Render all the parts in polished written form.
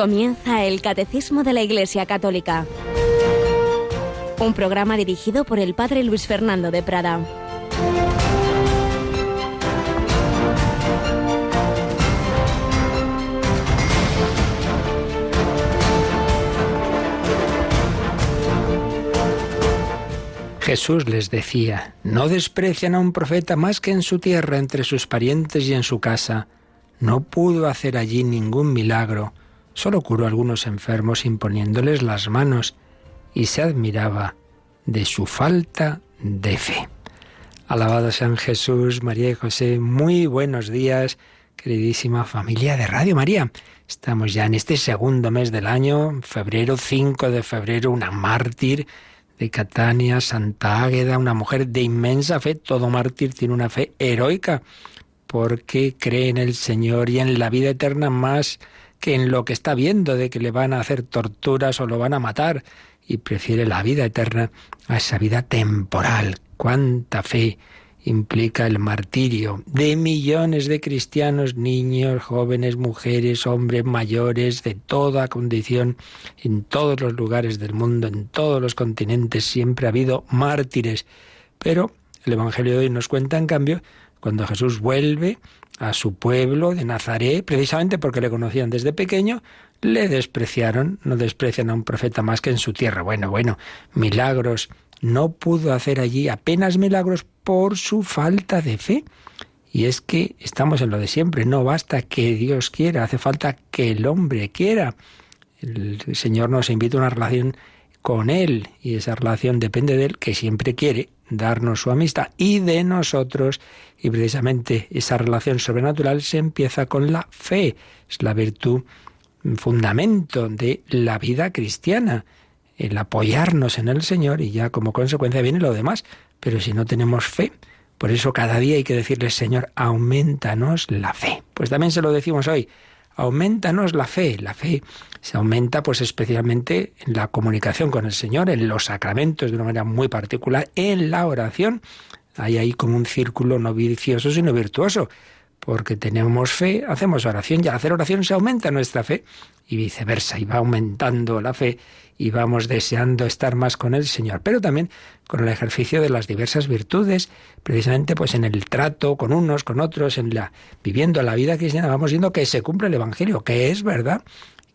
Comienza el Catecismo de la Iglesia Católica. Un programa dirigido por el Padre Luis Fernando de Prada. Jesús les decía: no desprecian a un profeta más que en su tierra, entre sus parientes y en su casa. No pudo hacer allí ningún milagro, solo curó a algunos enfermos imponiéndoles las manos, y se admiraba de su falta de fe. Alabado sean Jesús, María y José. Muy buenos días, queridísima familia de Radio María. Estamos ya en este segundo mes del año, febrero, 5 de febrero, una mártir de Catania, Santa Águeda, una mujer de inmensa fe. Todo mártir tiene una fe heroica, porque cree en el Señor y en la vida eterna más que en lo que está viendo, de que le van a hacer torturas o lo van a matar, y prefiere la vida eterna a esa vida temporal. ¡Cuánta fe implica el martirio de millones de cristianos, niños, jóvenes, mujeres, hombres, mayores, de toda condición, en todos los lugares del mundo, en todos los continentes? Siempre ha habido mártires. Pero el Evangelio de hoy nos cuenta, en cambio, cuando Jesús vuelve a su pueblo de Nazaret, precisamente porque le conocían desde pequeño, le despreciaron. No desprecian a un profeta más que en su tierra. Bueno, milagros. No pudo hacer allí apenas milagros por su falta de fe. Y es que estamos en lo de siempre. No basta que Dios quiera, hace falta que el hombre quiera. El Señor nos invita a una relación con Él, y esa relación depende de Él, que siempre quiere darnos su amistad y de nosotros, y precisamente esa relación sobrenatural se empieza con la fe. Es la virtud, fundamento de la vida cristiana, el apoyarnos en el Señor, y ya como consecuencia viene lo demás. Pero si no tenemos fe, por eso cada día hay que decirle: Señor, aumentanos la fe. Pues también se lo decimos hoy: aumentanos la fe. La fe se aumenta pues especialmente en la comunicación con el Señor, en los sacramentos de una manera muy particular, en la oración. Hay ahí como un círculo no vicioso sino virtuoso, porque tenemos fe, hacemos oración, y al hacer oración se aumenta nuestra fe, y viceversa, y va aumentando la fe, y vamos deseando estar más con el Señor. Pero también con el ejercicio de las diversas virtudes, precisamente pues en el trato con unos, con otros, viviendo la vida cristiana, vamos viendo que se cumple el Evangelio, que es verdad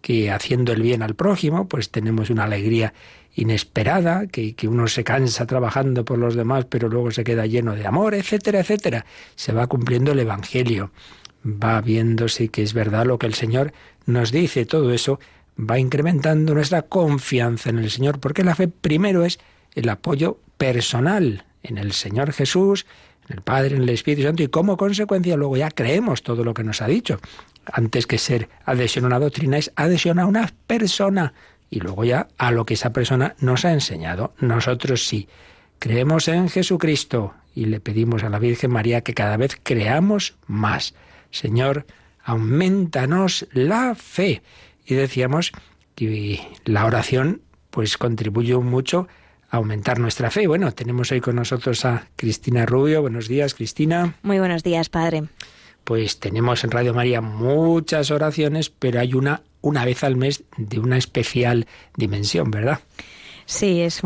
que haciendo el bien al prójimo, pues tenemos una alegría inesperada, que uno se cansa trabajando por los demás, pero luego se queda lleno de amor, etcétera, etcétera. Se va cumpliendo el Evangelio, va viéndose que es verdad lo que el Señor nos dice. Todo eso va incrementando nuestra confianza en el Señor, porque la fe primero es el apoyo personal en el Señor Jesús, en el Padre, en el Espíritu Santo, y como consecuencia luego ya creemos todo lo que nos ha dicho. Antes que ser adhesión a una doctrina, es adhesión a una persona, y luego ya a lo que esa persona nos ha enseñado. Nosotros sí creemos en Jesucristo y le pedimos a la Virgen María que cada vez creamos más. Señor, aumentanos la fe. Y decíamos que la oración pues contribuye mucho a aumentar nuestra fe. Bueno, tenemos hoy con nosotros a Cristina Rubio. Buenos días, Cristina. Muy buenos días, padre. Pues tenemos en Radio María muchas oraciones, pero hay una vez al mes de una especial dimensión, ¿verdad? Sí, es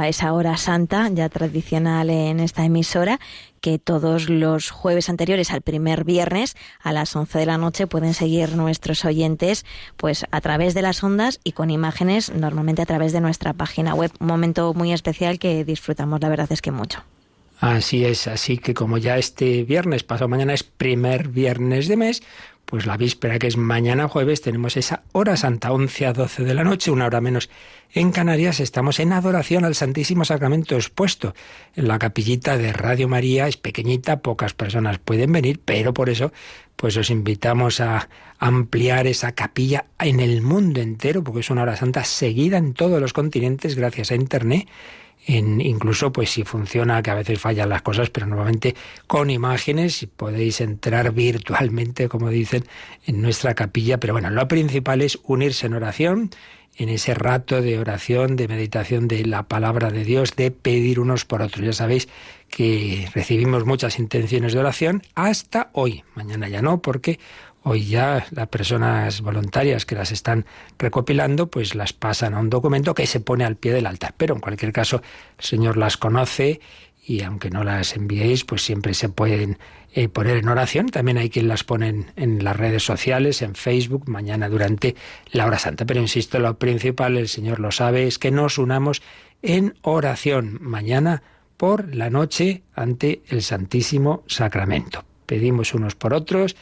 esa hora santa ya tradicional en esta emisora, que todos los jueves anteriores al primer viernes a las 11 de la noche pueden seguir nuestros oyentes pues a través de las ondas y con imágenes, normalmente a través de nuestra página web. Un momento muy especial que disfrutamos, la verdad es que mucho. Así es, así que como ya este viernes, pasado mañana, es primer viernes de mes, pues la víspera, que es mañana jueves, tenemos esa hora santa, 11 a 12 de la noche, una hora menos en Canarias. Estamos en adoración al Santísimo Sacramento expuesto en la capillita de Radio María. Es pequeñita, pocas personas pueden venir, pero por eso pues os invitamos a ampliar esa capilla en el mundo entero, porque es una hora santa seguida en todos los continentes gracias a Internet. Incluso pues si funciona, que a veces fallan las cosas, pero normalmente con imágenes, y podéis entrar virtualmente, como dicen, en nuestra capilla. Pero bueno, lo principal es unirse en oración, en ese rato de oración, de meditación de la palabra de Dios, de pedir unos por otros. Ya sabéis que recibimos muchas intenciones de oración hasta hoy. Mañana ya no, porque Hoy ya las personas voluntarias que las están recopilando, pues las pasan a un documento que se pone al pie del altar. Pero en cualquier caso, el Señor las conoce y aunque no las enviéis, pues siempre se pueden poner en oración. También hay quien las pone en las redes sociales, en Facebook, mañana durante la hora santa. Pero insisto, lo principal, el Señor lo sabe, es que nos unamos en oración mañana por la noche ante el Santísimo Sacramento. Pedimos unos por otros,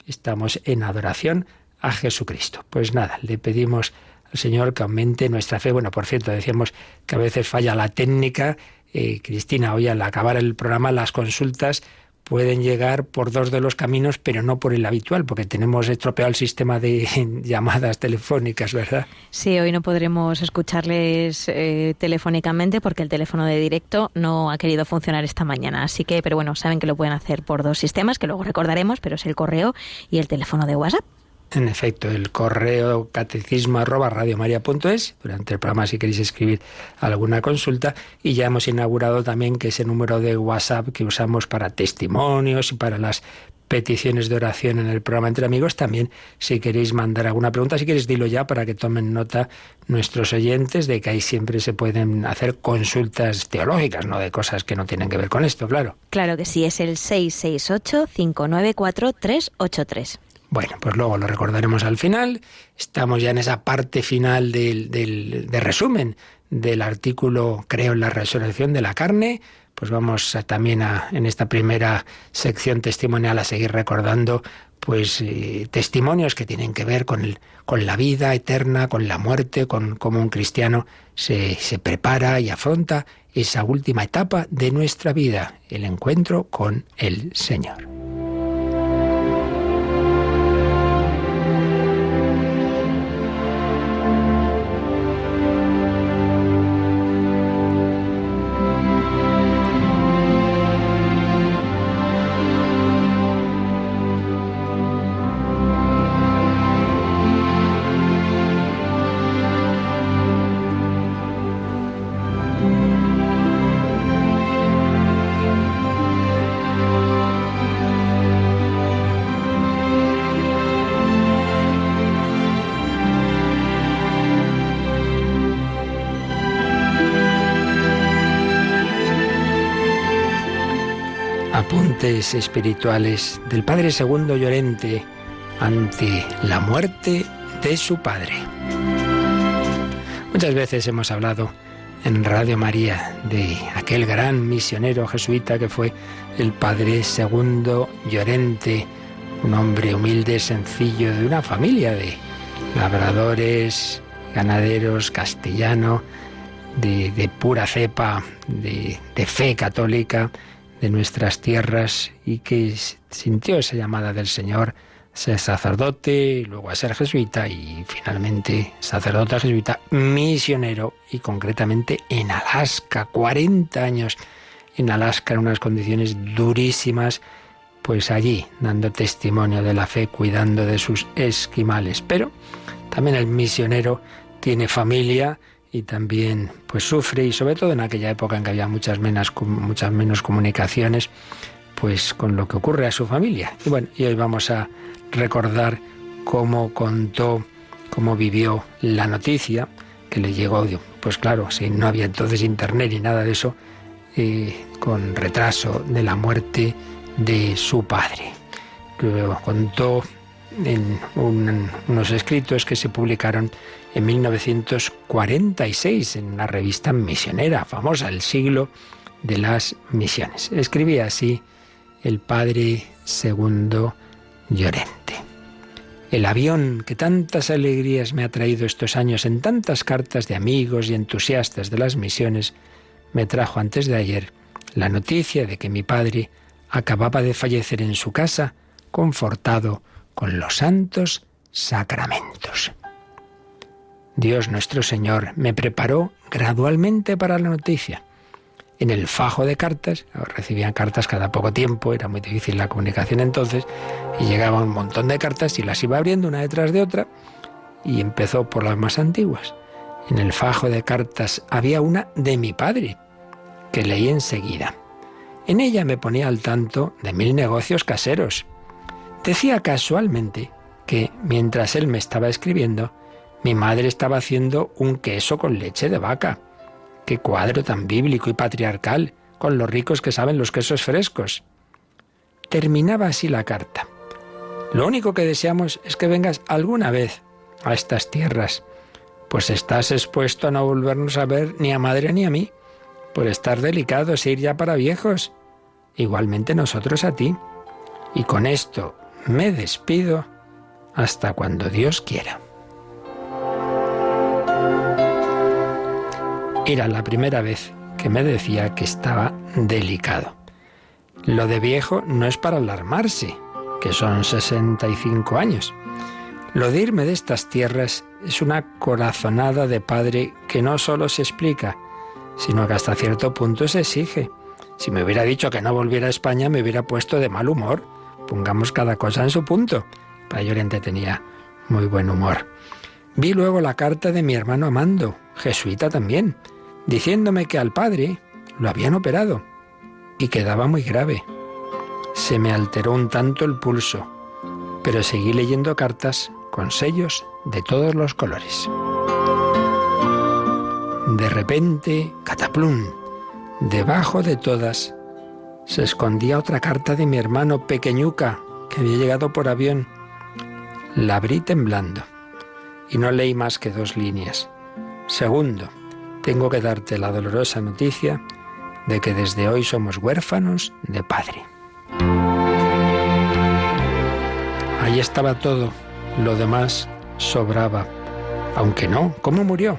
estamos en adoración a Jesucristo. Pues nada, le pedimos al Señor que aumente nuestra fe. Bueno, por cierto, decíamos que a veces falla la técnica. Cristina, hoy al acabar el programa, las consultas pueden llegar por dos de los caminos, pero no por el habitual, porque tenemos estropeado el sistema de llamadas telefónicas, ¿verdad? Sí, hoy no podremos escucharles telefónicamente porque el teléfono de directo no ha querido funcionar esta mañana. Así que, pero bueno, saben que lo pueden hacer por dos sistemas, que luego recordaremos, pero es el correo y el teléfono de WhatsApp. En efecto, el correo catecismo@radiomaria.es. Durante el programa, si queréis escribir alguna consulta, y ya hemos inaugurado también que ese número de WhatsApp que usamos para testimonios y para las peticiones de oración en el programa Entre Amigos, también si queréis mandar alguna pregunta, si queréis dilo ya para que tomen nota nuestros oyentes de que ahí siempre se pueden hacer consultas teológicas, no de cosas que no tienen que ver con esto, claro. Claro que sí, es el 668-594-383. Bueno, pues luego lo recordaremos al final. Estamos ya en esa parte final de resumen del artículo Creo en la resurrección de la carne. Pues vamos también en esta primera sección testimonial a seguir recordando pues testimonios que tienen que ver con la vida eterna, con la muerte, con cómo un cristiano se prepara y afronta esa última etapa de nuestra vida, el encuentro con el Señor. Apuntes espirituales del Padre Segundo Llorente ante la muerte de su padre. Muchas veces hemos hablado en Radio María de aquel gran misionero jesuita que fue el Padre Segundo Llorente, un hombre humilde, sencillo, de una familia de labradores, ganaderos, castellano, de pura cepa, de fe católica, de nuestras tierras, y que sintió esa llamada del Señor a ser sacerdote, luego a ser jesuita y finalmente sacerdote jesuita, misionero, y concretamente en Alaska, 40 años en Alaska en unas condiciones durísimas, pues allí dando testimonio de la fe, cuidando de sus esquimales. Pero también el misionero tiene familia y también pues sufre, y sobre todo en aquella época en que había muchas menos comunicaciones, pues con lo que ocurre a su familia. Y bueno, y hoy vamos a recordar cómo contó, cómo vivió la noticia que le llegó, pues claro, si no había entonces internet ni nada de eso, con retraso, de la muerte de su padre. Lo contó en unos escritos que se publicaron en 1946 en una revista misionera famosa, El Siglo de las Misiones. Escribía así el Padre Segundo Llorente. El avión que tantas alegrías me ha traído estos años en tantas cartas de amigos y entusiastas de las misiones, me trajo antes de ayer la noticia de que mi padre acababa de fallecer en su casa, confortado con los santos sacramentos. Dios nuestro Señor me preparó gradualmente para la noticia. En el fajo de cartas, recibían cartas cada poco tiempo, era muy difícil la comunicación entonces, y llegaba un montón de cartas y las iba abriendo una detrás de otra, y empezó por las más antiguas. En el fajo de cartas había una de mi padre, que leí enseguida. En ella me ponía al tanto de 1000 negocios caseros. Decía casualmente que mientras él me estaba escribiendo, mi madre estaba haciendo un queso con leche de vaca. ¡Qué cuadro tan bíblico y patriarcal, con lo ricos que saben los quesos frescos! Terminaba así la carta. Lo único que deseamos es que vengas alguna vez a estas tierras, pues estás expuesto a no volvernos a ver ni a madre ni a mí, por estar delicados e ir ya para viejos. Igualmente nosotros a ti. Y con esto me despido hasta cuando Dios quiera. Era la primera vez que me decía que estaba delicado. Lo de viejo no es para alarmarse, que son 65 años. Lo de irme de estas tierras es una corazonada de padre que no solo se explica, sino que hasta cierto punto se exige. Si me hubiera dicho que no volviera a España, me hubiera puesto de mal humor. Pongamos cada cosa en su punto. Para Llorente tenía muy buen humor. Vi luego la carta de mi hermano Amando, jesuita también, diciéndome que al padre lo habían operado y quedaba muy grave. Se me alteró un tanto el pulso, pero seguí leyendo cartas con sellos de todos los colores. De repente, cataplum, debajo de todas se escondía otra carta de mi hermano Pequeñuca, que había llegado por avión. La abrí temblando y no leí más que 2 líneas. Segundo, tengo que darte la dolorosa noticia de que desde hoy somos huérfanos de padre. Ahí estaba todo, lo demás sobraba. Aunque no, ¿cómo murió?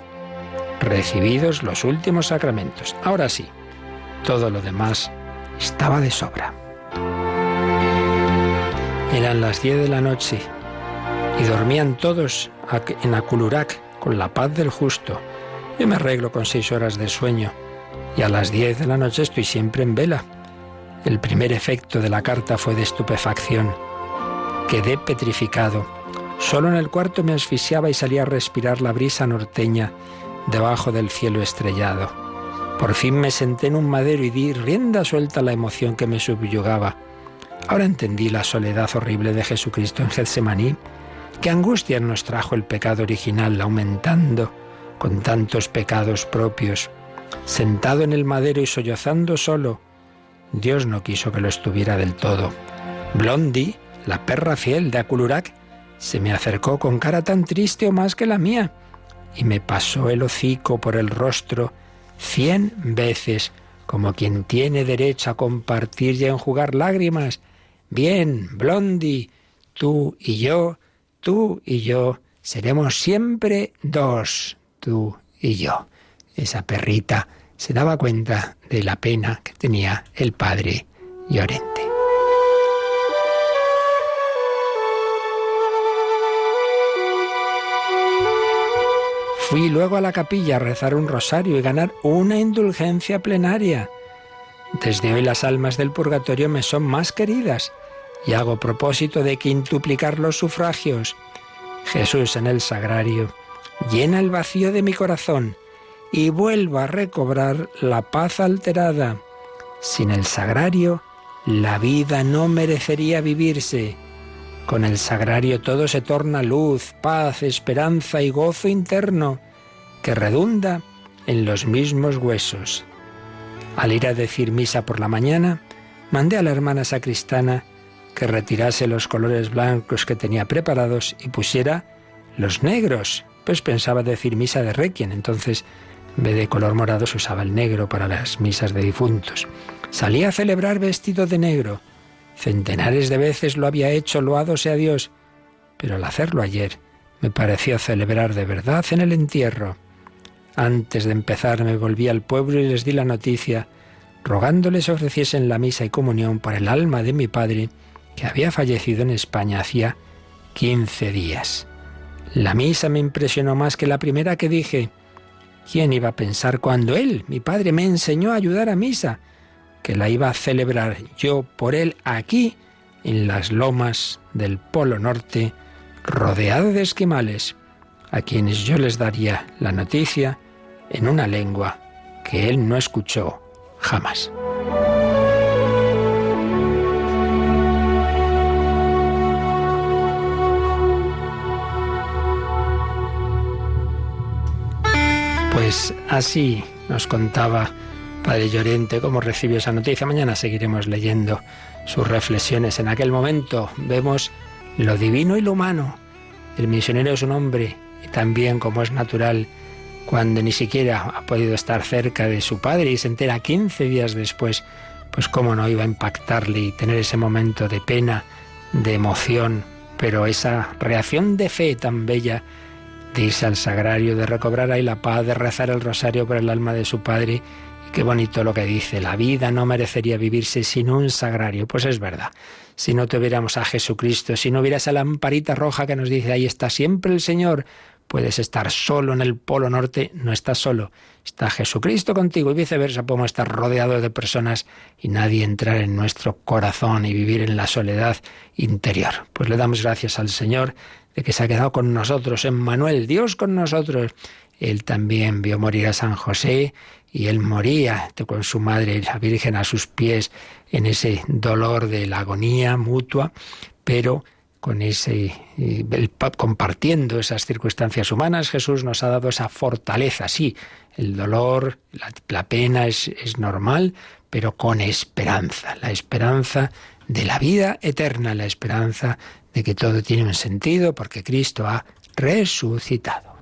Recibidos los últimos sacramentos. Ahora sí, todo lo demás estaba de sobra. Eran las 10 de la noche y dormían todos en Aculurac con la paz del justo. Yo me arreglo con 6 horas de sueño y a las 10 de la noche estoy siempre en vela. El primer efecto de la carta fue de estupefacción. Quedé petrificado. Solo en el cuarto me asfixiaba y salía a respirar la brisa norteña debajo del cielo estrellado. Por fin me senté en un madero y di rienda suelta a la emoción que me subyugaba. Ahora entendí la soledad horrible de Jesucristo en Getsemaní. Qué angustia nos trajo el pecado original, aumentando con tantos pecados propios. Sentado en el madero y sollozando solo, Dios no quiso que lo estuviera del todo. Blondie, la perra fiel de Aculurac, se me acercó con cara tan triste o más que la mía y me pasó el hocico por el rostro 100 veces, como quien tiene derecho a compartir y a enjugar lágrimas. Bien, Blondie, tú y yo seremos siempre 2, tú y yo. Esa perrita se daba cuenta de la pena que tenía el padre Llorente. Fui luego a la capilla a rezar un rosario y ganar una indulgencia plenaria. Desde hoy las almas del purgatorio me son más queridas y hago propósito de quintuplicar los sufragios. Jesús en el sagrario, llena el vacío de mi corazón y vuelvo a recobrar la paz alterada. Sin el sagrario, la vida no merecería vivirse. Con el sagrario todo se torna luz, paz, esperanza y gozo interno, que redunda en los mismos huesos. Al ir a decir misa por la mañana, mandé a la hermana sacristana que retirase los colores blancos que tenía preparados y pusiera los negros, pues pensaba decir misa de Requiem, entonces en vez de color morado se usaba el negro para las misas de difuntos. Salí a celebrar vestido de negro. Centenares de veces lo había hecho, loado sea Dios, pero al hacerlo ayer me pareció celebrar de verdad en el entierro. Antes de empezar me volví al pueblo y les di la noticia, rogándoles ofreciesen la misa y comunión por el alma de mi padre, que había fallecido en España hacía 15 días. La misa me impresionó más que la primera que dije. ¿Quién iba a pensar cuando él, mi padre, me enseñó a ayudar a misa, que la iba a celebrar yo por él aquí, en las lomas del Polo Norte, rodeado de esquimales, a quienes yo les daría la noticia en una lengua que él no escuchó jamás? Pues así nos contaba Padre Llorente cómo recibió esa noticia. Mañana seguiremos leyendo sus reflexiones. En aquel momento vemos lo divino y lo humano. El misionero es un hombre y también, como es natural, cuando ni siquiera ha podido estar cerca de su padre y se entera 15 días después, pues cómo no iba a impactarle y tener ese momento de pena, de emoción, pero esa reacción de fe tan bella de irse al sagrario, de recobrar ahí la paz, de rezar el rosario por el alma de su padre. Y qué bonito lo que dice: la vida no merecería vivirse sin un sagrario. Pues es verdad. Si no tuviéramos a Jesucristo, si no hubiera esa lamparita roja que nos dice ahí está siempre el Señor, puedes estar solo en el Polo Norte, no estás solo, está Jesucristo contigo, y viceversa, podemos estar rodeados de personas y nadie entrar en nuestro corazón y vivir en la soledad interior. Pues le damos gracias al Señor de que se ha quedado con nosotros, Emmanuel, Dios con nosotros. Él también vio morir a San José y él moría con su madre, la Virgen, a sus pies en ese dolor de la agonía mutua, pero con compartiendo esas circunstancias humanas, Jesús nos ha dado esa fortaleza. Sí, el dolor, la pena es normal, pero con esperanza, la esperanza de la vida eterna, la esperanza de que todo tiene un sentido porque Cristo ha resucitado.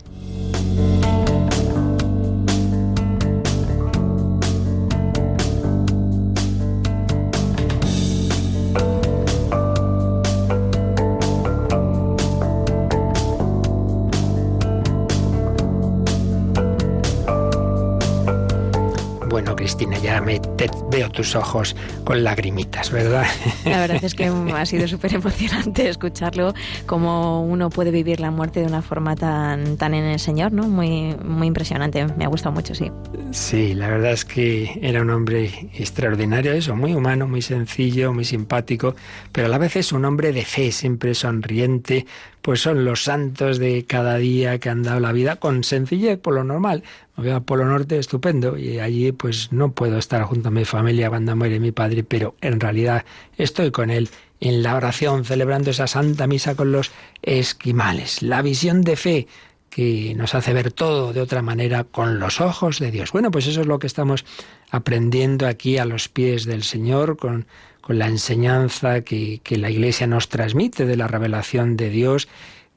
Bueno, Cristina, ya veo tus ojos con lagrimitas, ¿verdad? La verdad es que ha sido súper emocionante escucharlo, cómo uno puede vivir la muerte de una forma tan en el Señor, ¿no? Muy, muy impresionante, me ha gustado mucho, sí. Sí, la verdad es que era un hombre extraordinario, eso, muy humano, muy sencillo, muy simpático, pero a la vez es un hombre de fe, siempre sonriente. Pues son los santos de cada día que han dado la vida con sencillez, por lo normal. Me voy a Polo Norte, estupendo, y allí pues no puedo estar junto a mi familia cuando muere mi padre, pero en realidad estoy con él en la oración, celebrando esa Santa Misa con los esquimales. La visión de fe que nos hace ver todo de otra manera con los ojos de Dios. Bueno, pues eso es lo que estamos aprendiendo aquí a los pies del Señor, con la enseñanza que la Iglesia nos transmite de la revelación de Dios,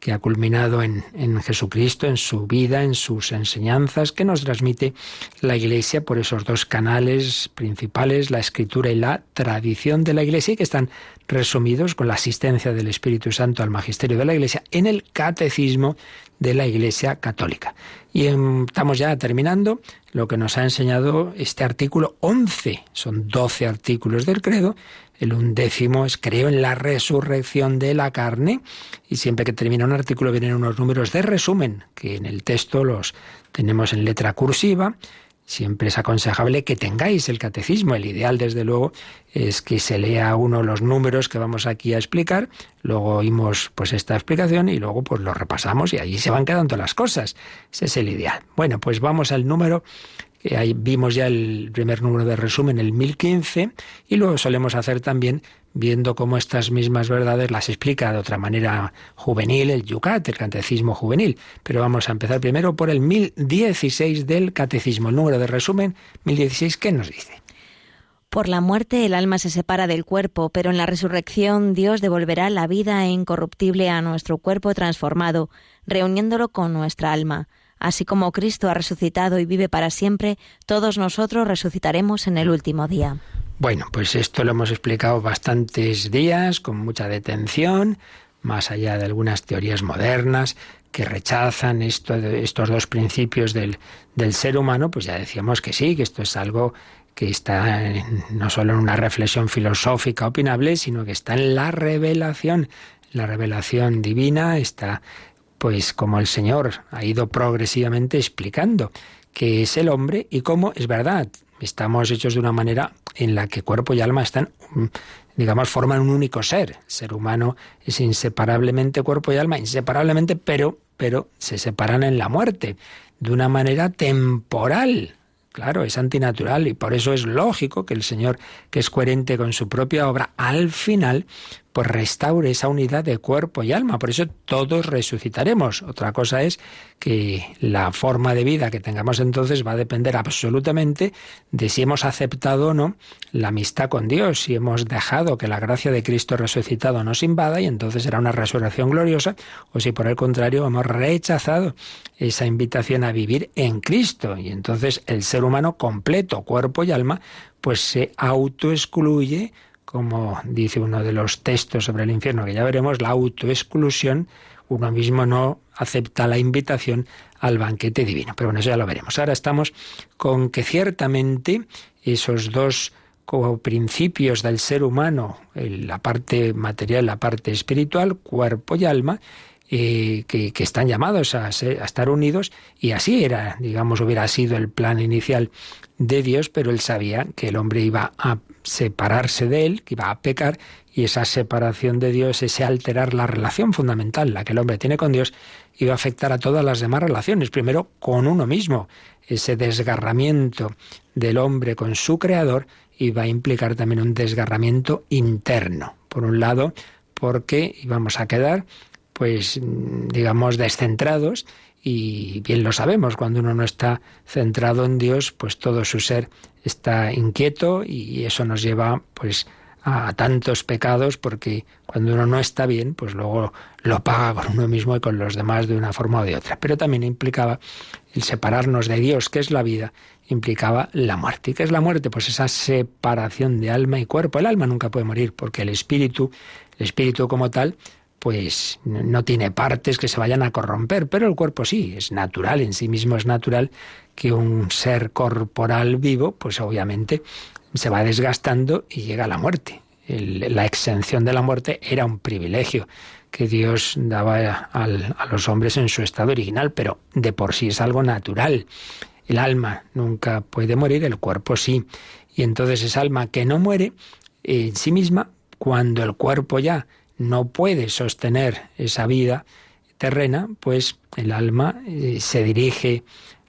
que ha culminado en Jesucristo, en su vida, en sus enseñanzas, que nos transmite la Iglesia por esos dos canales principales, la Escritura y la tradición de la Iglesia, y que están resumidos con la asistencia del Espíritu Santo al magisterio de la Iglesia en el Catecismo de la Iglesia Católica. Y estamos ya terminando lo que nos ha enseñado este artículo 11. Son 12 artículos del credo. El 11º es: creo en la resurrección de la carne. Y siempre que termina un artículo vienen unos números de resumen, que en el texto los tenemos en letra cursiva. Siempre es aconsejable que tengáis el catecismo. El ideal, desde luego, es que se lea uno los números que vamos aquí a explicar, luego oímos pues esta explicación y luego pues lo repasamos y allí se van quedando las cosas. Ese es el ideal. Bueno, pues vamos al número, que ahí vimos ya el primer número de resumen, el 1015, y luego solemos hacer también, viendo cómo estas mismas verdades las explica de otra manera juvenil, el Yucat, el Catecismo Juvenil. Pero vamos a empezar primero por el 1016 del Catecismo. El número de resumen, 1016, ¿qué nos dice? Por la muerte el alma se separa del cuerpo, pero en la resurrección Dios devolverá la vida incorruptible a nuestro cuerpo transformado, reuniéndolo con nuestra alma. Así como Cristo ha resucitado y vive para siempre, todos nosotros resucitaremos en el último día. Bueno, pues esto lo hemos explicado bastantes días, con mucha detención, más allá de algunas teorías modernas que rechazan estos dos principios del ser humano. Pues ya decíamos que sí, que esto es algo que está no solo en una reflexión filosófica opinable, sino que está en la revelación divina, está pues como el Señor ha ido progresivamente explicando qué es el hombre y cómo, es verdad, estamos hechos de una manera en la que cuerpo y alma están, digamos, forman un único ser. El ser humano es inseparablemente cuerpo y alma, inseparablemente, pero se separan en la muerte, de una manera temporal. Claro, es antinatural y por eso es lógico que el Señor, que es coherente con su propia obra, al final pues restaure esa unidad de cuerpo y alma. Por eso todos resucitaremos. Otra cosa es que la forma de vida que tengamos entonces va a depender absolutamente de si hemos aceptado o no la amistad con Dios, si hemos dejado que la gracia de Cristo resucitado nos invada, y entonces será una resurrección gloriosa, o si por el contrario hemos rechazado esa invitación a vivir en Cristo, y entonces el ser humano completo, cuerpo y alma, pues se autoexcluye, como dice uno de los textos sobre el infierno, que ya veremos, la autoexclusión. Uno mismo no acepta la invitación al banquete divino. Pero bueno, eso ya lo veremos. Ahora estamos con que ciertamente esos dos principios del ser humano, la parte material, la parte espiritual, cuerpo y alma, que están llamados a estar unidos, y así era, digamos, hubiera sido el plan inicial de Dios, pero él sabía que el hombre iba a separarse de él, que iba a pecar, y esa separación de Dios, ese alterar la relación fundamental, la que el hombre tiene con Dios, iba a afectar a todas las demás relaciones, primero con uno mismo. Ese desgarramiento del hombre con su Creador iba a implicar también un desgarramiento interno. Por un lado, porque íbamos a quedar, pues, digamos, descentrados, y bien lo sabemos, cuando uno no está centrado en Dios, pues todo su ser está inquieto, y eso nos lleva, pues, a tantos pecados, porque cuando uno no está bien, pues luego lo paga con uno mismo y con los demás de una forma o de otra. Pero también implicaba el separarnos de Dios, que es la vida, implicaba la muerte. ¿Y qué es la muerte? Pues esa separación de alma y cuerpo. El alma nunca puede morir, porque el espíritu como tal, pues no tiene partes que se vayan a corromper, pero el cuerpo sí, es natural, en sí mismo es natural que un ser corporal vivo, pues obviamente se va desgastando y llega a la muerte. La exención de la muerte era un privilegio que Dios daba a los hombres en su estado original, pero de por sí es algo natural. El alma nunca puede morir, el cuerpo sí. Y entonces esa alma que no muere en sí misma, cuando el cuerpo ya no puede sostener esa vida terrena, pues el alma se dirige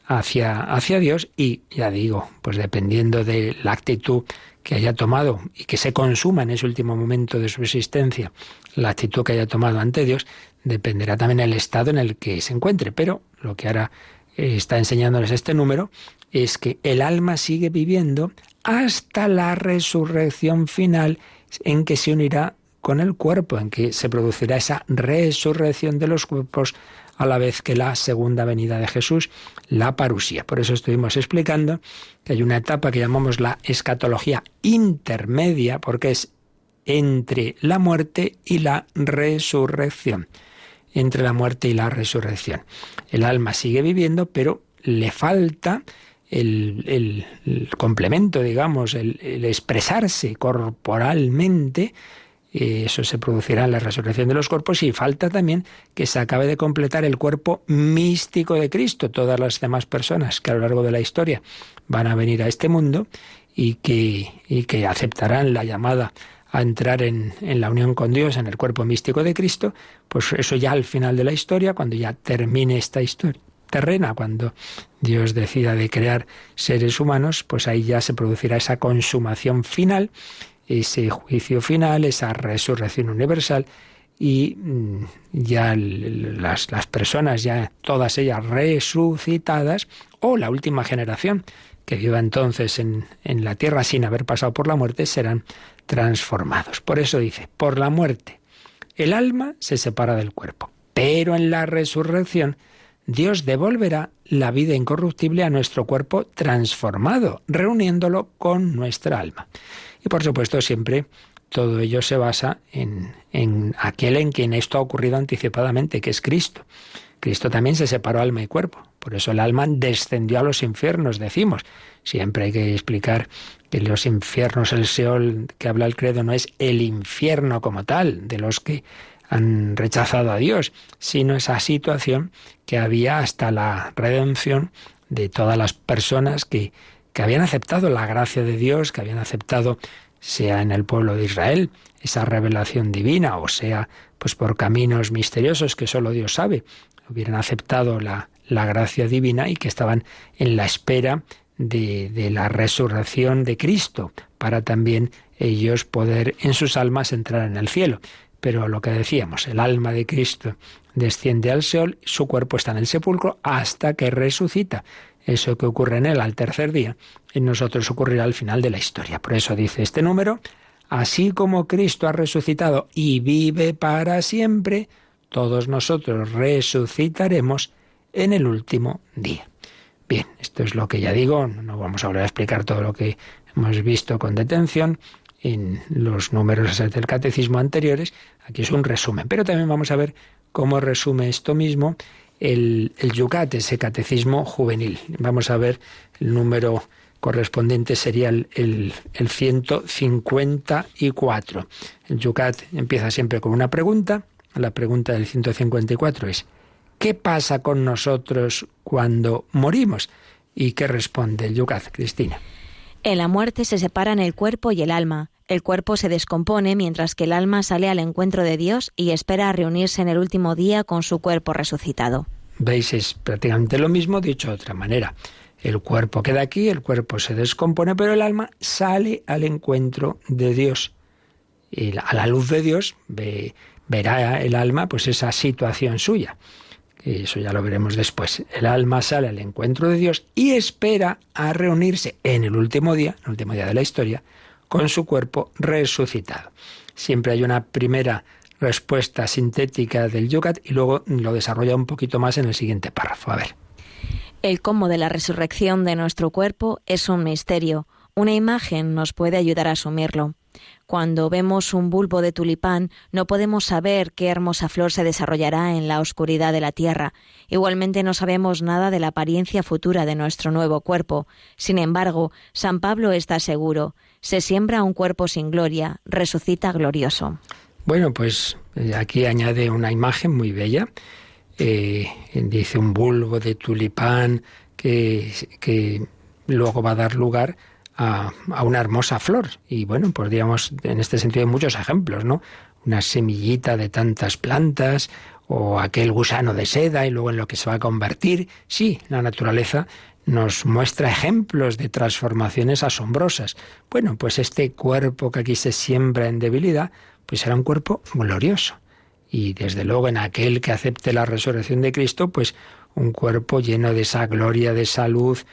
hacia Dios, y ya digo, pues dependiendo de la actitud que haya tomado y que se consuma en ese último momento de su existencia, la actitud que haya tomado ante Dios, dependerá también el estado en el que se encuentre. Pero lo que ahora está enseñándonos este número es que el alma sigue viviendo hasta la resurrección final, en que se unirá con el cuerpo, en que se producirá esa resurrección de los cuerpos, a la vez que la segunda venida de Jesús, la parusía. Por eso estuvimos explicando que hay una etapa que llamamos la escatología intermedia, porque es entre la muerte y la resurrección. Entre la muerte y la resurrección. El alma sigue viviendo, pero le falta el complemento, digamos, el expresarse corporalmente. Eso se producirá en la resurrección de los cuerpos, y falta también que se acabe de completar el cuerpo místico de Cristo. Todas las demás personas que a lo largo de la historia van a venir a este mundo y que aceptarán la llamada a entrar en la unión con Dios, en el cuerpo místico de Cristo, pues eso ya al final de la historia, cuando ya termine esta historia terrena, cuando Dios decida de crear seres humanos, pues ahí ya se producirá esa consumación final, ese juicio final, esa resurrección universal, y ya las personas, ya todas ellas resucitadas, o la última generación que viva entonces en la tierra sin haber pasado por la muerte, serán transformados. Por eso dice, por la muerte el alma se separa del cuerpo, pero en la resurrección Dios devolverá la vida incorruptible a nuestro cuerpo transformado, reuniéndolo con nuestra alma. Y por supuesto siempre todo ello se basa en aquel en quien esto ha ocurrido anticipadamente, que es Cristo. Cristo también se separó alma y cuerpo. Por eso el alma descendió a los infiernos, decimos. Siempre hay que explicar que los infiernos, el Seol que habla el credo, no es el infierno como tal, de los que han rechazado a Dios, sino esa situación que había hasta la redención de todas las personas que habían aceptado la gracia de Dios, que habían aceptado, sea en el pueblo de Israel, esa revelación divina, o sea, pues por caminos misteriosos que solo Dios sabe, hubieran aceptado la gracia divina y que estaban en la espera de la resurrección de Cristo, para también ellos poder en sus almas entrar en el cielo. Pero lo que decíamos, el alma de Cristo desciende al Seol, su cuerpo está en el sepulcro hasta que resucita. Eso que ocurre en él al tercer día, en nosotros ocurrirá al final de la historia. Por eso dice este número: así como Cristo ha resucitado y vive para siempre, todos nosotros resucitaremos en el último día. Bien, esto es lo que ya digo, no vamos a volver a explicar todo lo que hemos visto con detención en los números del catecismo anteriores. Aquí es un resumen, pero también vamos a ver cómo resume esto mismo el Yucat, ese catecismo juvenil. Vamos a ver el número correspondiente, sería el 154. El Yucat empieza siempre con una pregunta. La pregunta del 154 es: ¿qué pasa con nosotros cuando morimos? ¿Y qué responde el Yucat, Cristina? En la muerte se separan el cuerpo y el alma. El cuerpo se descompone mientras que el alma sale al encuentro de Dios y espera a reunirse en el último día con su cuerpo resucitado. ¿Veis? Es prácticamente lo mismo, dicho de otra manera. El cuerpo queda aquí, el cuerpo se descompone, pero el alma sale al encuentro de Dios. Y a la luz de Dios verá el alma pues esa situación suya. Eso ya lo veremos después. El alma sale al encuentro de Dios y espera a reunirse en el último día de la historia, con su cuerpo resucitado. Siempre hay una primera respuesta sintética del Yucat y luego lo desarrolla un poquito más en el siguiente párrafo. A ver. El cómo de la resurrección de nuestro cuerpo es un misterio. Una imagen nos puede ayudar a asumirlo. Cuando vemos un bulbo de tulipán, no podemos saber qué hermosa flor se desarrollará en la oscuridad de la tierra. Igualmente no sabemos nada de la apariencia futura de nuestro nuevo cuerpo. Sin embargo, San Pablo está seguro: se siembra un cuerpo sin gloria, resucita glorioso. Bueno, pues aquí añade una imagen muy bella. Dice un bulbo de tulipán que luego va a dar lugar a una hermosa flor. Y bueno, pues digamos, en este sentido hay muchos ejemplos, ¿no? Una semillita de tantas plantas, o aquel gusano de seda y luego en lo que se va a convertir. Sí, la naturaleza nos muestra ejemplos de transformaciones asombrosas. Bueno, pues este cuerpo que aquí se siembra en debilidad, pues será un cuerpo glorioso. Y desde luego en aquel que acepte la resurrección de Cristo, pues un cuerpo lleno de esa gloria, de esa luz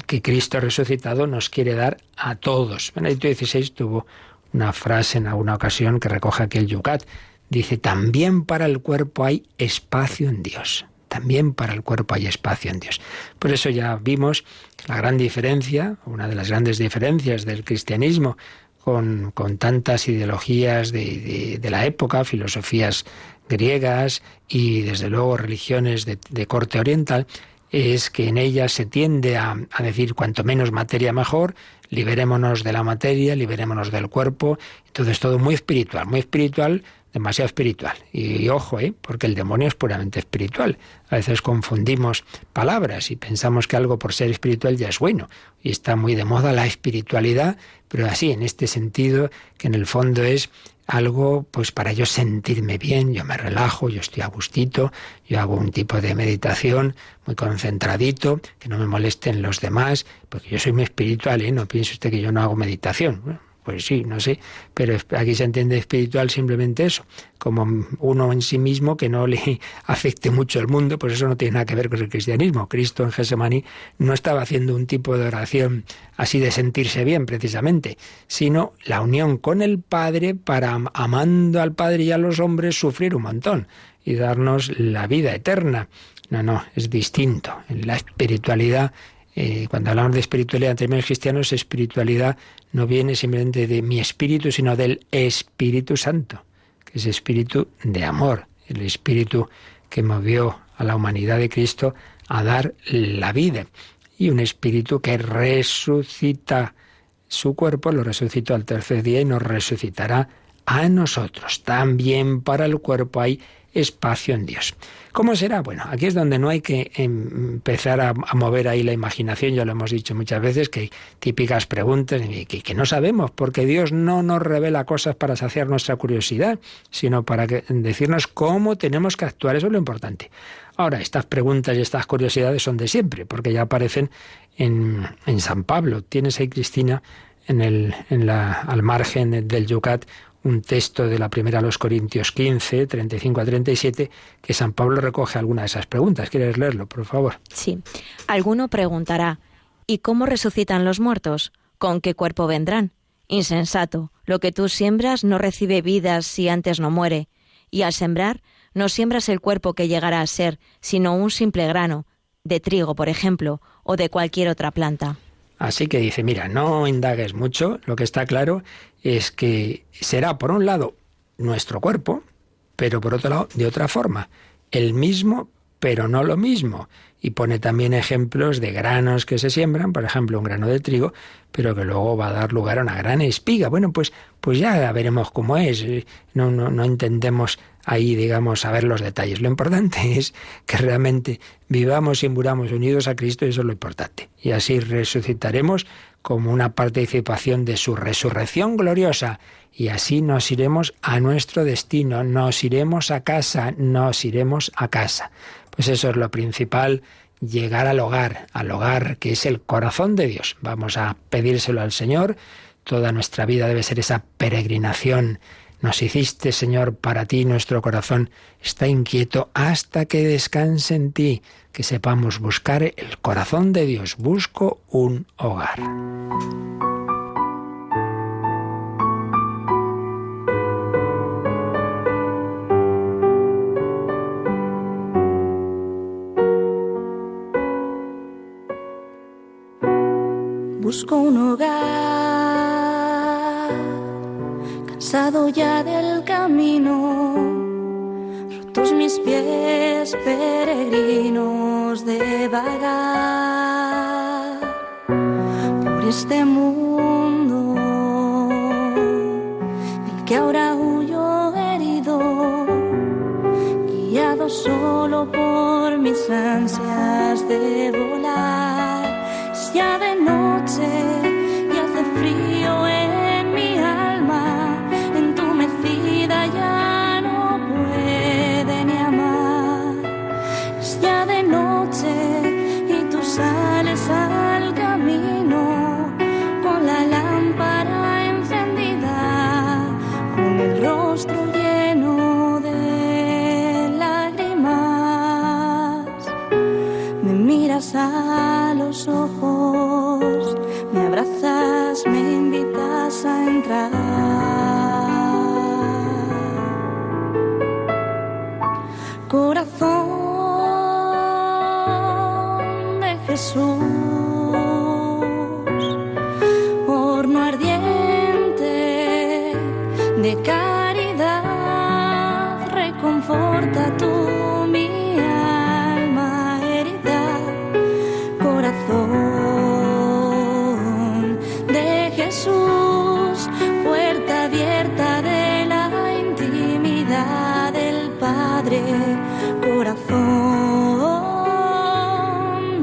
que Cristo resucitado nos quiere dar a todos. Benedicto XVI tuvo una frase en alguna ocasión que recoge aquí el Yucat. Dice: también para el cuerpo hay espacio en Dios. También para el cuerpo hay espacio en Dios. Por eso ya vimos la gran diferencia, una de las grandes diferencias del cristianismo con tantas ideologías de la época, filosofías griegas y desde luego religiones de corte oriental, es que en ellas se tiende a decir cuanto menos materia mejor, liberémonos de la materia, liberémonos del cuerpo. Todo es todo muy espiritual, demasiado espiritual. Y ojo, porque el demonio es puramente espiritual. A veces confundimos palabras y pensamos que algo por ser espiritual ya es bueno. Y está muy de moda la espiritualidad, pero así, en este sentido, que en el fondo es algo pues para yo sentirme bien, yo me relajo, yo estoy a gustito, yo hago un tipo de meditación muy concentradito, que no me molesten los demás, porque yo soy muy espiritual, no piense usted que yo no hago meditación. Bueno, pues sí, no sé, pero aquí se entiende espiritual simplemente eso, como uno en sí mismo que no le afecte mucho el mundo, pues eso no tiene nada que ver con el cristianismo. Cristo en Getsemaní no estaba haciendo un tipo de oración así de sentirse bien precisamente, sino la unión con el Padre para, amando al Padre y a los hombres, sufrir un montón y darnos la vida eterna. No, es distinto. En la espiritualidad, cuando hablamos de espiritualidad en términos cristianos, espiritualidad no viene simplemente de mi espíritu, sino del Espíritu Santo, que es espíritu de amor, el espíritu que movió a la humanidad de Cristo a dar la vida, y un espíritu que resucita su cuerpo, lo resucitó al tercer día y nos resucitará a nosotros. También para el cuerpo hay espacio en Dios. ¿Cómo será? Bueno, aquí es donde no hay que empezar a mover ahí la imaginación, ya lo hemos dicho muchas veces, que hay típicas preguntas que no sabemos, porque Dios no nos revela cosas para saciar nuestra curiosidad, sino para decirnos cómo tenemos que actuar, eso es lo importante. Ahora, estas preguntas y estas curiosidades son de siempre, porque ya aparecen en San Pablo. Tienes ahí, Cristina, al margen del Yucat un texto de la primera a los Corintios 15, 35 a 37, que San Pablo recoge alguna de esas preguntas. ¿Quieres leerlo, por favor? Sí. Alguno preguntará, ¿y cómo resucitan los muertos? ¿Con qué cuerpo vendrán? Insensato, lo que tú siembras no recibe vida si antes no muere. Y al sembrar, no siembras el cuerpo que llegará a ser, sino un simple grano, de trigo, por ejemplo, o de cualquier otra planta. Así que dice, mira, no indagues mucho, lo que está claro es que será, por un lado, nuestro cuerpo, pero por otro lado, de otra forma, el mismo, pero no lo mismo. Y pone también ejemplos de granos que se siembran, por ejemplo, un grano de trigo, pero que luego va a dar lugar a una gran espiga. Bueno, pues ya veremos cómo es. No intentemos ahí, digamos, saber los detalles. Lo importante es que realmente vivamos y muramos unidos a Cristo, y eso es lo importante. Y así resucitaremos como una participación de su resurrección gloriosa. Y así nos iremos a nuestro destino, nos iremos a casa. Pues eso es lo principal, llegar al hogar que es el corazón de Dios. Vamos a pedírselo al Señor. Toda nuestra vida debe ser esa peregrinación. Nos hiciste, Señor, para ti, nuestro corazón está inquieto hasta que descanse en ti, que sepamos buscar el corazón de Dios. Busco un hogar. Busco un hogar, cansado ya del camino, rotos mis pies peregrinos de vagar por este mundo del que ahora huyo herido, guiado solo por mis ansias de volar. Es ya de noche y hace frío en mi alma, entumecida ya no puede ni amar. Es ya de noche y tú sales al camino con la lámpara encendida, con el rostro lleno de lágrimas. Me miras a los ojos, me abrazas, me invitas a entrar. Corazón de Jesús, horno ardiente de caridad, reconforta tú mi alma herida. Corazón de Jesús, puerta abierta de la intimidad del Padre. Corazón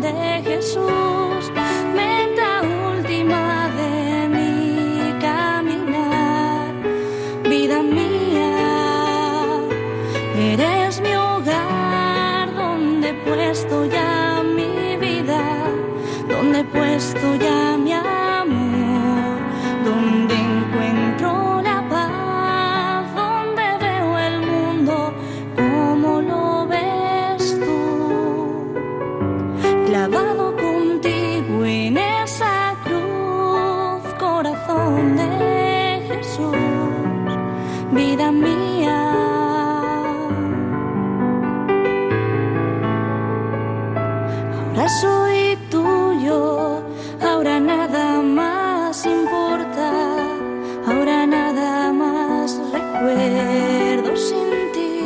de Jesús, meta última de mi caminar. Vida mía, eres mi hogar, donde he puesto ya mi vida, donde he puesto ya mi amor, donde encuentro la paz, donde veo el mundo como lo ves tú, clavado contigo en esa cruz. Corazón de Jesús, vida mía. Ahora soy tuyo, ahora nada más importa, ahora nada más recuerdo sin ti.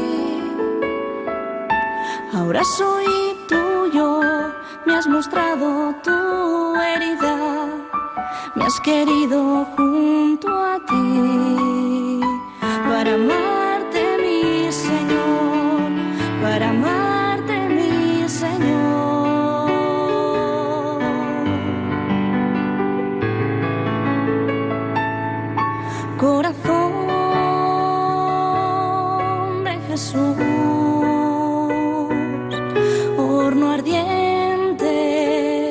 Ahora soy tuyo, me has mostrado tu herida, me has querido junto a ti, para amarte mi Señor, para amarte mi Señor. Corazón de Jesús, horno ardiente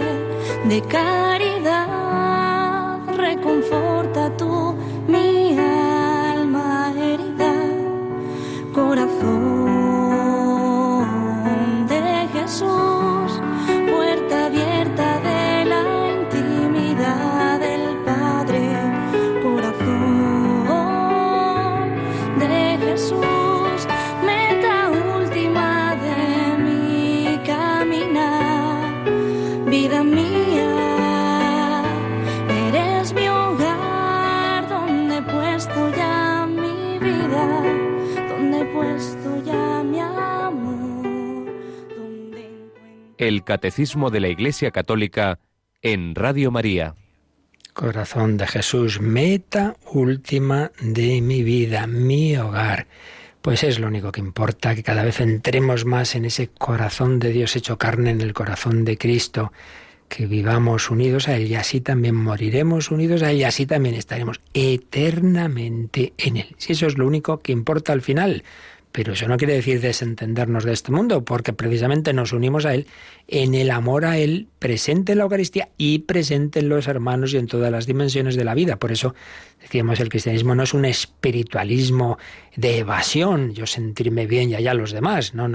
de caridad, reconforta tú mi alma herida. Corazón de Jesús, puerta abierta de la intimidad del Padre. Corazón de Jesús, meta última de mi caminar. Vida mía, eres mi hogar, donde he puesto ya mi vida, donde he puesto ya mi amor, donde encuentro... El Catecismo de la Iglesia Católica en Radio María. Corazón de Jesús, meta última de mi vida, mi hogar. Pues es lo único que importa, que cada vez entremos más en ese corazón de Dios hecho carne, en el corazón de Cristo, que vivamos unidos a Él y así también moriremos unidos a Él y así también estaremos eternamente en Él. Si eso es lo único que importa al final. Pero eso no quiere decir desentendernos de este mundo, porque precisamente nos unimos a Él en el amor a Él, presente en la Eucaristía y presente en los hermanos y en todas las dimensiones de la vida. Por eso decíamos, el cristianismo no es un espiritualismo de evasión, yo sentirme bien y allá los demás. No.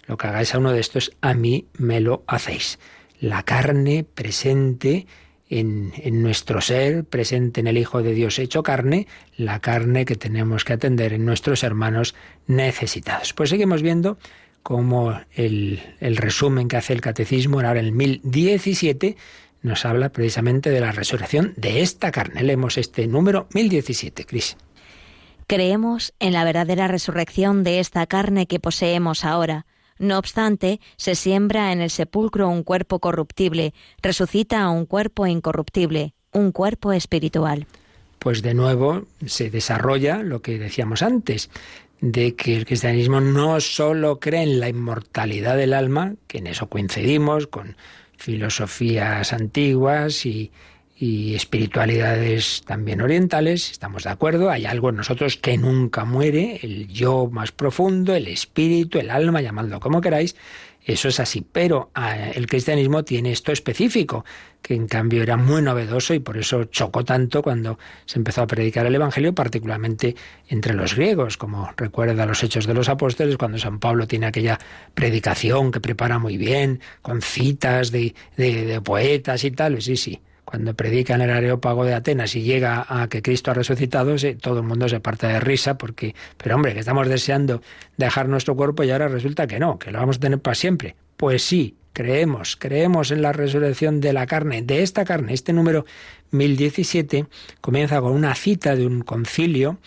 Lo que hagáis a uno de estos, a mí me lo hacéis. La carne presente en nuestro ser, presente en el Hijo de Dios hecho carne, la carne que tenemos que atender en nuestros hermanos necesitados. Pues seguimos viendo cómo el resumen que hace el Catecismo, ahora en el 1017, nos habla precisamente de la resurrección de esta carne. Leemos este número 1017, Cris. Creemos en la verdadera resurrección de esta carne que poseemos ahora. No obstante, se siembra en el sepulcro un cuerpo corruptible, resucita a un cuerpo incorruptible, un cuerpo espiritual. Pues de nuevo se desarrolla lo que decíamos antes, de que el cristianismo no solo cree en la inmortalidad del alma, que en eso coincidimos con filosofías antiguas y espiritualidades también orientales, estamos de acuerdo, hay algo en nosotros que nunca muere, el yo más profundo, el espíritu, el alma, llamadlo como queráis, eso es así, pero el cristianismo tiene esto específico, que en cambio era muy novedoso y por eso chocó tanto cuando se empezó a predicar el Evangelio, particularmente entre los griegos, como recuerda los Hechos de los Apóstoles, cuando San Pablo tiene aquella predicación que prepara muy bien, con citas de poetas y tal, sí. Cuando predica en el Areópago de Atenas y llega a que Cristo ha resucitado, todo el mundo se parte de risa porque, pero hombre, que estamos deseando dejar nuestro cuerpo y ahora resulta que no, que lo vamos a tener para siempre. Pues sí, creemos en la resurrección de la carne, de esta carne. Este número 1017 comienza con una cita de un concilio,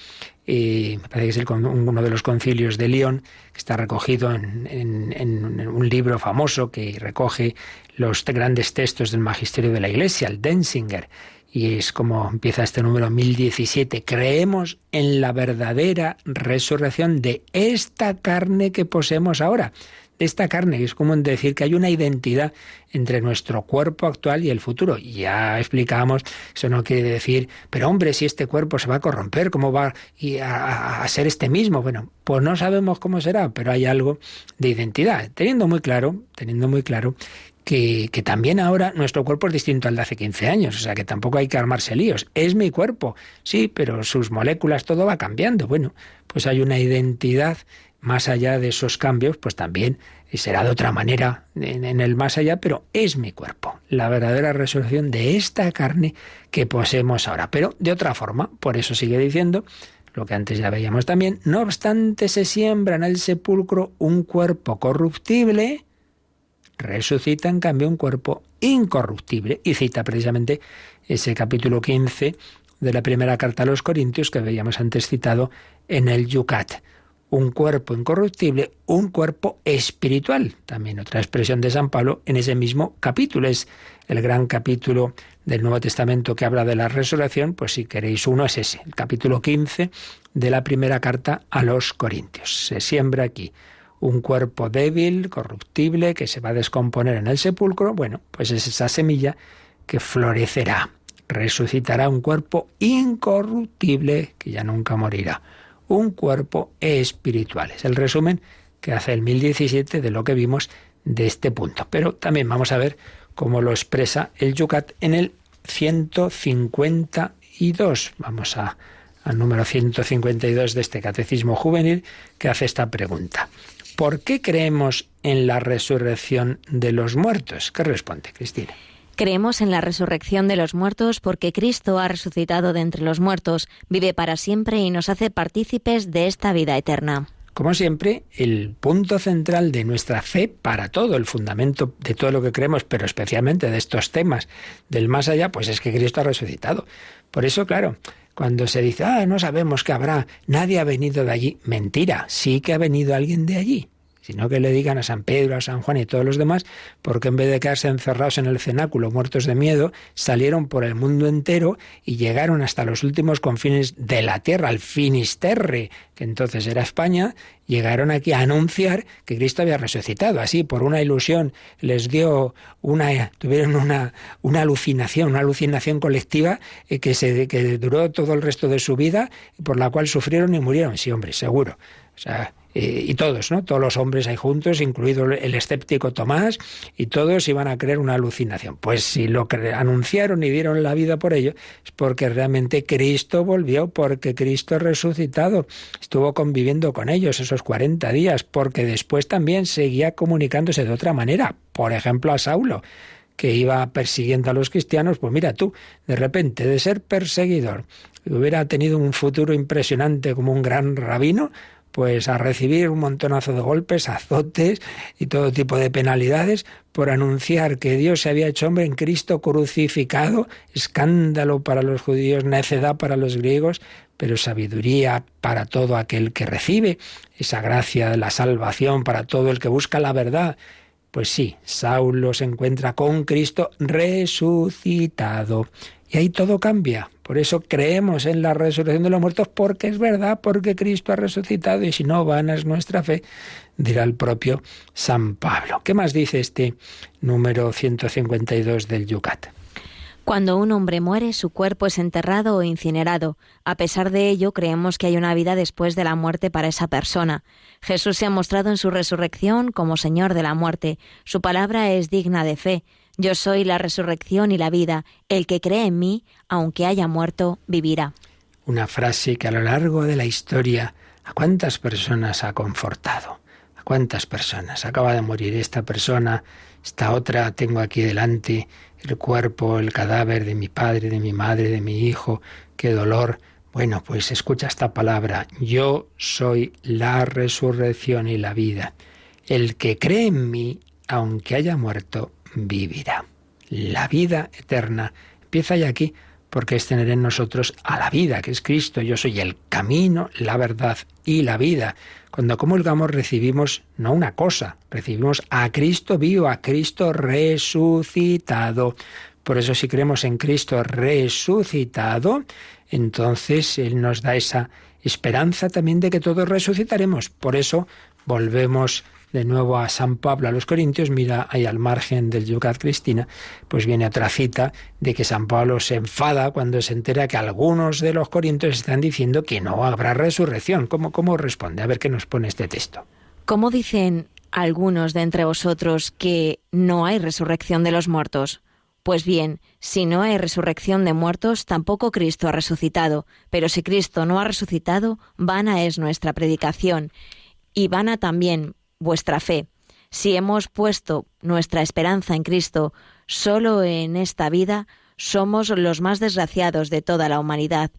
me parece que es uno de los concilios de León, que está recogido en un libro famoso que recoge los grandes textos del magisterio de la Iglesia, el Denzinger, y es como empieza este número 1017. Creemos en la verdadera resurrección de esta carne que poseemos ahora. De esta carne, que es como decir que hay una identidad entre nuestro cuerpo actual y el futuro. Y ya explicamos, eso no quiere decir, pero hombre, si este cuerpo se va a corromper, ¿cómo va a ser este mismo? Bueno, pues no sabemos cómo será, pero hay algo de identidad, teniendo muy claro que también ahora nuestro cuerpo es distinto al de hace 15 años, o sea que tampoco hay que armarse líos. Es mi cuerpo, sí, pero sus moléculas, todo va cambiando. Bueno, pues hay una identidad más allá de esos cambios, pues también será de otra manera en el más allá, pero es mi cuerpo, la verdadera resurrección de esta carne que poseemos ahora, pero de otra forma. Por eso sigue diciendo lo que antes ya veíamos también: no obstante se siembra en el sepulcro un cuerpo corruptible, resucita en cambio un cuerpo incorruptible. Y cita precisamente ese capítulo 15 de la primera carta a los Corintios que veíamos antes citado en el Yucat. Un cuerpo incorruptible, un cuerpo espiritual. También otra expresión de San Pablo en ese mismo capítulo. Es el gran capítulo del Nuevo Testamento que habla de la resurrección, pues si queréis uno es ese, el capítulo 15 de la primera carta a los Corintios. Se siembra aquí un cuerpo débil, corruptible, que se va a descomponer en el sepulcro. Bueno, pues es esa semilla que florecerá, resucitará un cuerpo incorruptible que ya nunca morirá. Un cuerpo espiritual. Es el resumen que hace el 1017 de lo que vimos de este punto. Pero también vamos a ver cómo lo expresa el Yucat en el 152. Vamos al número 152 de este Catecismo Juvenil, que hace esta pregunta. ¿Por qué creemos en la resurrección de los muertos? ¿Qué responde, Cristina? Creemos en la resurrección de los muertos porque Cristo ha resucitado de entre los muertos, vive para siempre y nos hace partícipes de esta vida eterna. Como siempre, el punto central de nuestra fe para todo, el fundamento de todo lo que creemos, pero especialmente de estos temas del más allá, pues es que Cristo ha resucitado. Por eso, claro, cuando se dice, no sabemos qué habrá, nadie ha venido de allí, mentira, sí que ha venido alguien de allí. Sino que le digan a San Pedro, a San Juan y todos los demás, porque en vez de quedarse encerrados en el cenáculo, muertos de miedo, salieron por el mundo entero y llegaron hasta los últimos confines de la tierra, al Finisterre, que entonces era España, llegaron aquí a anunciar que Cristo había resucitado. Así, por una ilusión, les dio tuvieron una alucinación colectiva que duró todo el resto de su vida, por la cual sufrieron y murieron. Sí, hombre, seguro. O sea, y todos, ¿no? Todos los hombres ahí juntos, incluido el escéptico Tomás, y todos iban a creer una alucinación. Pues si lo anunciaron y dieron la vida por ello, es porque realmente Cristo volvió, porque Cristo resucitado, estuvo conviviendo con ellos esos 40 días, porque después también seguía comunicándose de otra manera. Por ejemplo, a Saulo, que iba persiguiendo a los cristianos, pues mira tú, de repente, de ser perseguidor, hubiera tenido un futuro impresionante como un gran rabino, pues a recibir un montonazo de golpes, azotes y todo tipo de penalidades por anunciar que Dios se había hecho hombre en Cristo crucificado, escándalo para los judíos, necedad para los griegos, pero sabiduría para todo aquel que recibe esa gracia de la salvación, para todo el que busca la verdad. Pues sí, Saulo se encuentra con Cristo resucitado. Y ahí todo cambia. Por eso creemos en la resurrección de los muertos, porque es verdad, porque Cristo ha resucitado, y si no, vana es nuestra fe, dirá el propio San Pablo. ¿Qué más dice este número 152 del Yucat? Cuando un hombre muere, su cuerpo es enterrado o incinerado. A pesar de ello, creemos que hay una vida después de la muerte para esa persona. Jesús se ha mostrado en su resurrección como Señor de la muerte. Su palabra es digna de fe. Yo soy la resurrección y la vida. El que cree en mí, aunque haya muerto, vivirá. Una frase que a lo largo de la historia a cuántas personas ha confortado. A cuántas personas. Acaba de morir esta persona, esta otra tengo aquí delante, el cuerpo, el cadáver de mi padre, de mi madre, de mi hijo. Qué dolor. Bueno, pues escucha esta palabra. Yo soy la resurrección y la vida. El que cree en mí, aunque haya muerto, vivirá. La vida eterna empieza ya aquí, porque es tener en nosotros a la vida, que es Cristo. Yo soy el camino, la verdad y la vida. Cuando comulgamos recibimos no una cosa, recibimos a Cristo vivo, a Cristo resucitado. Por eso si creemos en Cristo resucitado, entonces Él nos da esa esperanza también de que todos resucitaremos. Por eso volvemos de nuevo a San Pablo a los Corintios. Mira ahí al margen del Yucat, Cristina, pues viene otra cita de que San Pablo se enfada cuando se entera que algunos de los corintios están diciendo que no habrá resurrección. ¿Cómo responde? A ver qué nos pone este texto. ¿Cómo dicen algunos de entre vosotros que no hay resurrección de los muertos? Pues bien, si no hay resurrección de muertos, tampoco Cristo ha resucitado. Pero si Cristo no ha resucitado, vana es nuestra predicación, y vana también vuestra fe. Si hemos puesto nuestra esperanza en Cristo solo en esta vida, somos los más desgraciados de toda la humanidad.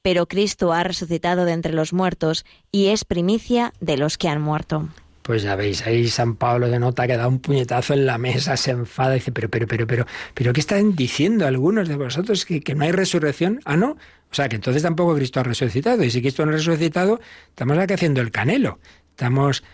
Pero Cristo ha resucitado de entre los muertos y es primicia de los que han muerto. Pues ya veis, ahí San Pablo denota que da un puñetazo en la mesa, se enfada y dice, pero, ¿qué están diciendo algunos de vosotros? ¿Que no hay resurrección? ¿Ah, no? O sea, que entonces tampoco Cristo ha resucitado. Y si Cristo no ha resucitado, estamos aquí haciendo el canelo. Estamos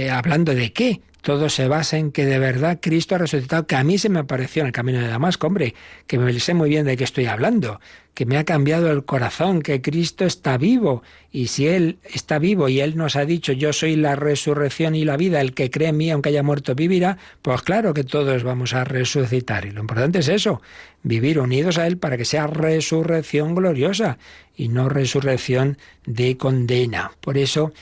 hablando de qué. Todo se basa en que de verdad Cristo ha resucitado, que a mí se me apareció en el camino de Damasco, hombre, que me sé muy bien de qué estoy hablando, que me ha cambiado el corazón, que Cristo está vivo, y si Él está vivo y Él nos ha dicho, yo soy la resurrección y la vida, el que cree en mí, aunque haya muerto, vivirá, pues claro que todos vamos a resucitar, y lo importante es eso, vivir unidos a Él para que sea resurrección gloriosa, y no resurrección de condena. Por eso,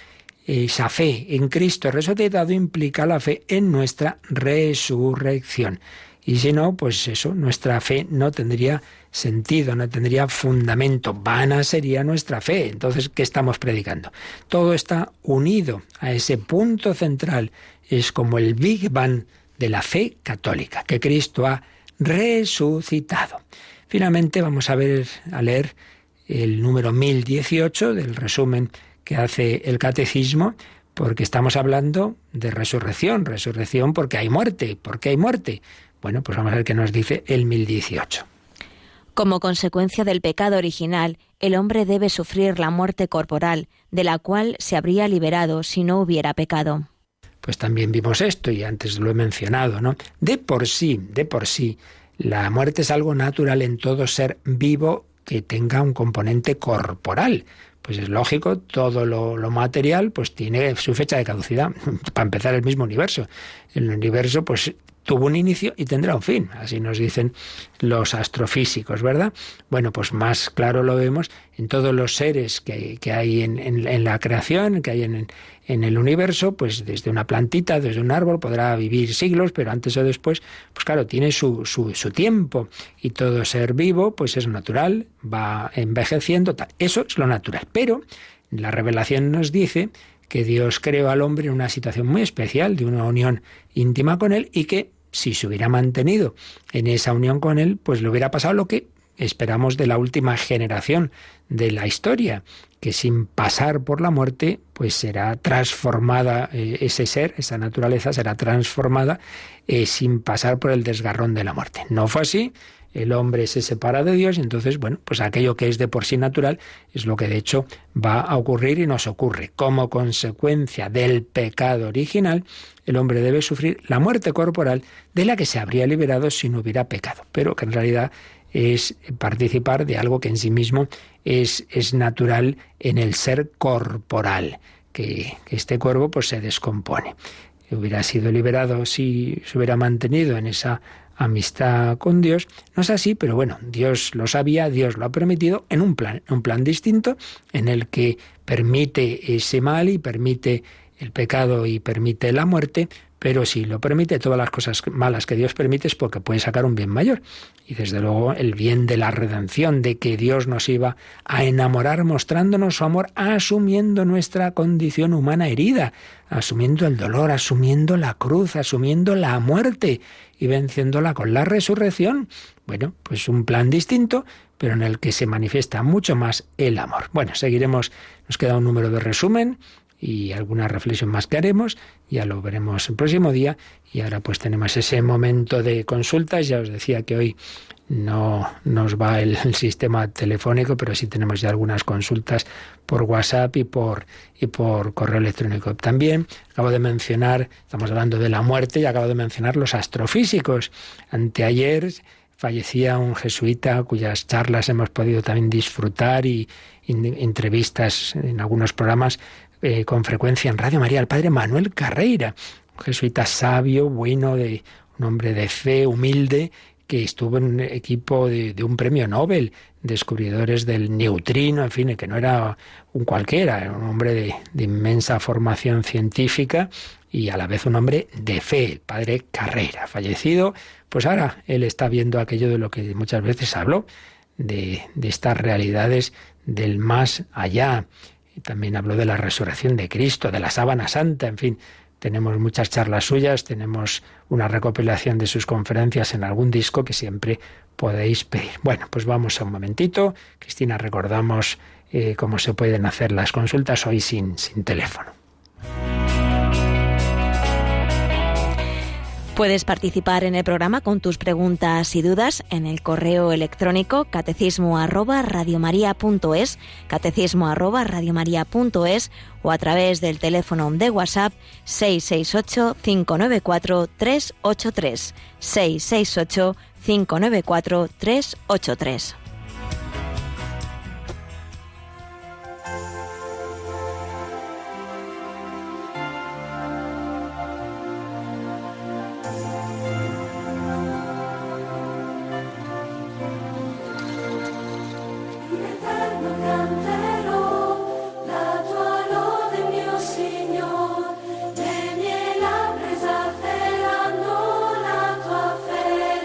esa fe en Cristo resucitado implica la fe en nuestra resurrección. Y si no, pues eso, nuestra fe no tendría sentido, no tendría fundamento, vana sería nuestra fe. Entonces, ¿qué estamos predicando? Todo está unido a ese punto central, es como el Big Bang de la fe católica, que Cristo ha resucitado. Finalmente vamos a leer el número 1018 del resumen que hace el Catecismo, porque estamos hablando de resurrección porque hay muerte. ¿Por qué hay muerte? Bueno, pues vamos a ver qué nos dice el 1018. Como consecuencia del pecado original, el hombre debe sufrir la muerte corporal, de la cual se habría liberado si no hubiera pecado. Pues también vimos esto, y antes lo he mencionado, ¿no? De por sí, la muerte es algo natural en todo ser vivo que tenga un componente corporal. Pues es lógico, todo lo material pues tiene su fecha de caducidad. Para empezar, el mismo universo. El universo pues tuvo un inicio y tendrá un fin, así nos dicen los astrofísicos, ¿verdad? Bueno, pues más claro lo vemos en todos los seres que hay en la creación, que hay en el universo, pues desde una plantita, desde un árbol, podrá vivir siglos, pero antes o después, pues claro, tiene su tiempo, y todo ser vivo, pues es natural, va envejeciendo, tal. Eso es lo natural. Pero la revelación nos dice que Dios creó al hombre en una situación muy especial, de una unión íntima con Él, y que si se hubiera mantenido en esa unión con Él, pues le hubiera pasado lo que esperamos de la última generación de la historia, que sin pasar por la muerte, pues será transformada ese ser, esa naturaleza será transformada sin pasar por el desgarrón de la muerte. No fue así. El hombre se separa de Dios y entonces, bueno, pues aquello que es de por sí natural es lo que de hecho va a ocurrir y nos ocurre. Como consecuencia del pecado original, el hombre debe sufrir la muerte corporal de la que se habría liberado si no hubiera pecado, pero que en realidad es participar de algo que en sí mismo es natural en el ser corporal, que este cuerpo pues se descompone. Hubiera sido liberado si se hubiera mantenido en esa amistad con Dios. No es así, pero bueno, Dios lo sabía, Dios lo ha permitido en un plan distinto, en el que permite ese mal y permite el pecado y permite la muerte, pero si lo permite, todas las cosas malas que Dios permite es porque puede sacar un bien mayor. Y desde luego el bien de la redención, de que Dios nos iba a enamorar mostrándonos su amor, asumiendo nuestra condición humana herida, asumiendo el dolor, asumiendo la cruz, asumiendo la muerte y venciéndola con la resurrección. Bueno, pues un plan distinto, pero en el que se manifiesta mucho más el amor. Bueno, seguiremos, nos queda un número de resumen y alguna reflexión más que haremos, ya lo veremos el próximo día, y ahora pues tenemos ese momento de consultas. Ya os decía que hoy no nos va el sistema telefónico, pero sí tenemos ya algunas consultas por WhatsApp y por correo electrónico también. Acabo de mencionar, estamos hablando de la muerte, y acabo de mencionar los astrofísicos. Anteayer fallecía un jesuita cuyas charlas hemos podido también disfrutar y entrevistas en algunos programas con frecuencia en Radio María, el padre Manuel Carreira, un jesuita sabio, bueno, un hombre de fe, humilde, que estuvo en un equipo de un premio Nobel, descubridores del neutrino, en fin, que no era un cualquiera, era un hombre de inmensa formación científica y a la vez un hombre de fe, el padre Carreira, fallecido. Pues ahora él está viendo aquello de lo que muchas veces habló, de estas realidades del más allá. También habló de la resurrección de Cristo, de la sábana santa, en fin. Tenemos muchas charlas suyas, tenemos una recopilación de sus conferencias en algún disco que siempre podéis pedir. Bueno, pues vamos a un momentito. Cristina, recordamos cómo se pueden hacer las consultas hoy sin teléfono. Puedes participar en el programa con tus preguntas y dudas en el correo electrónico catecismo@radiomaria.es, catecismo@radiomaria.es, o a través del teléfono de WhatsApp 668-594-383, 668-594-383. Le mie labbra esalteranno la tua fede.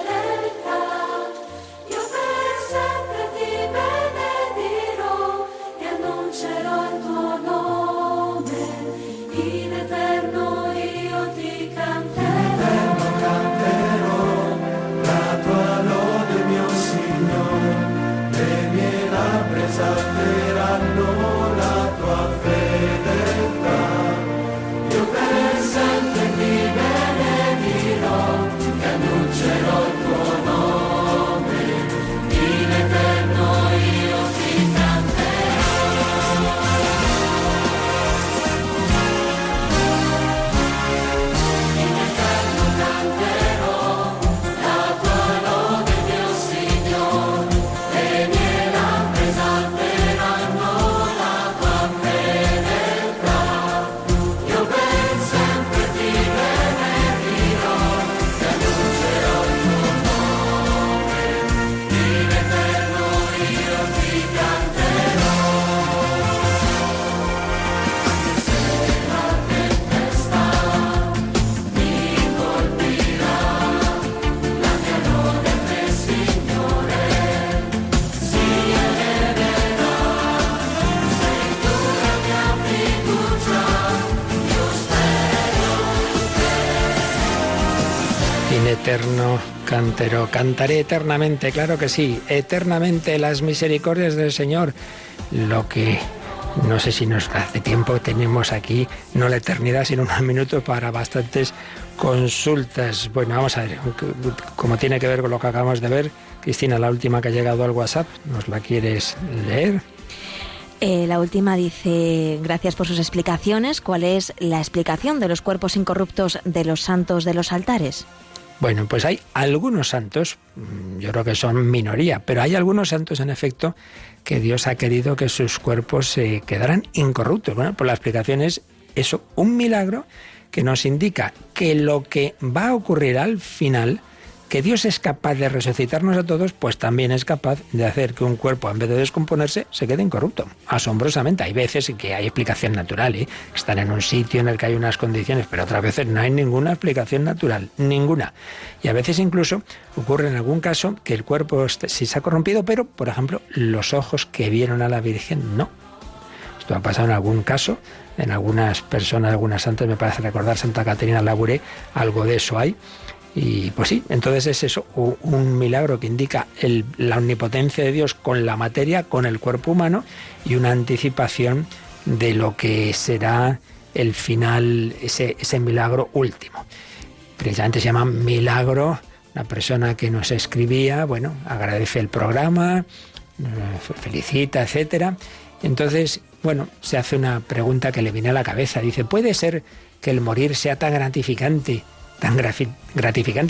eterno cantero. Cantaré eternamente, claro que sí, eternamente las misericordias del Señor. Lo que no sé si nos hace tiempo, tenemos aquí no la eternidad, sino unos minutos para bastantes consultas. Bueno, vamos a ver, como tiene que ver con lo que acabamos de ver, Cristina, la última que ha llegado al WhatsApp, ¿nos la quieres leer? La última dice: gracias por sus explicaciones. ¿Cuál es la explicación de los cuerpos incorruptos de los santos de los altares? Bueno, pues hay algunos santos, yo creo que son minoría, pero hay algunos santos en efecto que Dios ha querido que sus cuerpos se quedaran incorruptos. Bueno, pues la explicación es eso, un milagro que nos indica que lo que va a ocurrir al final, que Dios es capaz de resucitarnos a todos, pues también es capaz de hacer que un cuerpo, en vez de descomponerse, se quede incorrupto. Asombrosamente. Hay veces que hay explicación natural, ¿eh? Están en un sitio en el que hay unas condiciones, pero otras veces no hay ninguna explicación natural, ninguna. Y a veces incluso ocurre en algún caso que el cuerpo sí se ha corrompido, pero, por ejemplo, los ojos que vieron a la Virgen no. Esto ha pasado en algún caso, en algunas personas, algunas santas, me parece recordar Santa Caterina Labouré, algo de eso hay. Y pues sí, entonces es eso, un milagro que indica la omnipotencia de Dios con la materia, con el cuerpo humano, y una anticipación de lo que será el final, ese milagro último. Precisamente se llama milagro. La persona que nos escribía, bueno, agradece el programa, felicita, etcétera. Entonces, bueno, se hace una pregunta que le viene a la cabeza. Dice, ¿puede ser que el morir sea tan gratificante